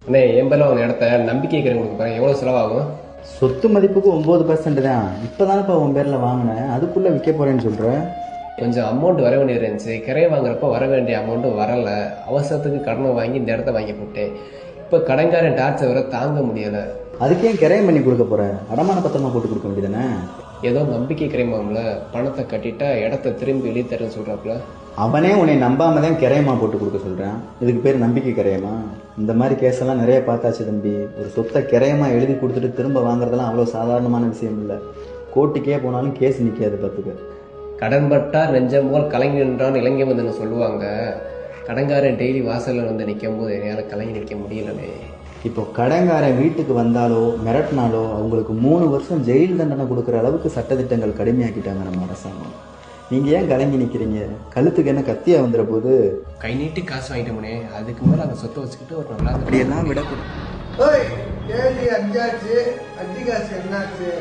அண்ணே என் பேரில் ஒரு இடத்த நம்பிக்கை கடன் கொடுக்க போகிறேன். எவ்வளோ செலவாகும்? சொத்து மதிப்புக்கு 9% தான். இப்போதானப்பா உன் பேரில் வாங்கினேன், அதுக்குள்ளே விற்க போகிறேன்னு சொல்கிறேன். கொஞ்சம் அமௌண்ட் வர வேண்டியது இருந்துச்சு. கிரையை வாங்குறப்ப வர வேண்டிய அமௌண்ட்டு வரலை. அவசரத்துக்கு கடனை வாங்கி இந்த இடத்த வாங்கி போட்டேன். இப்போ கடன்காரன் டார்ச்சர் வர தாங்க முடியலை. அதுக்கே கிரையம் பண்ணி கொடுக்க போகிற? அடமான பத்திரமா போட்டு கொடுக்க வேண்டியதானே? ஏதோ நம்பிக்கை கிரைமாம்ல, பணத்தை கட்டிட்டா இடத்த திரும்பி எழுதி தரேன்னு சொல்கிறாப்புல. அவனே உன்னை நம்பாம தான் கிரையமா போட்டு கொடுக்க சொல்கிறான். இதுக்கு பேர் நம்பிக்கை கிரையமா? இந்த மாதிரி கேஸெல்லாம் நிறைய பார்த்தாச்சு தம்பி. ஒரு சொத்தை கிரையமா எழுதி கொடுத்துட்டு திரும்ப வாங்குறதெல்லாம் அவ்வளோ சாதாரணமான விஷயம் இல்லை. கோர்ட்டுக்கே போனாலும் கேஸ் நிற்காது பார்த்துக்க. கடன்பட்டார் நெஞ்சம் போல் கலங்கி நின்றான் இலங்கை வந்துன்னு சொல்லுவாங்க. கடன்காரன் டெய்லி வாசலில் வந்து நிற்கும் போது என்னால் கலங்கி நிற்க முடியலனே. இப்போ கடன்காரன் வீட்டுக்கு வந்தாலோ மிரட்டினாலோ அவங்களுக்கு 3 வருஷம் ஜெயில் தண்டனை கொடுக்குற அளவுக்கு சட்டத்திட்டங்கள் கடுமையாக்கிட்டாங்க நம்ம அரசாங்கம். நீங்கள் ஏன் கலங்கி நிற்கிறீங்க? கழுத்துக்கு என்ன கத்தியா வந்துட போது? கை நீட்டி காசு வாங்கிட்டோம்னே, அதுக்கு மேலே அந்த சொத்தை வச்சுக்கிட்டு ஒரு நல்லா அப்படியெல்லாம் விடக்கூடாது. கேள்வி அஞ்சாச்சு, அஞ்சு காசு என்னாச்சு?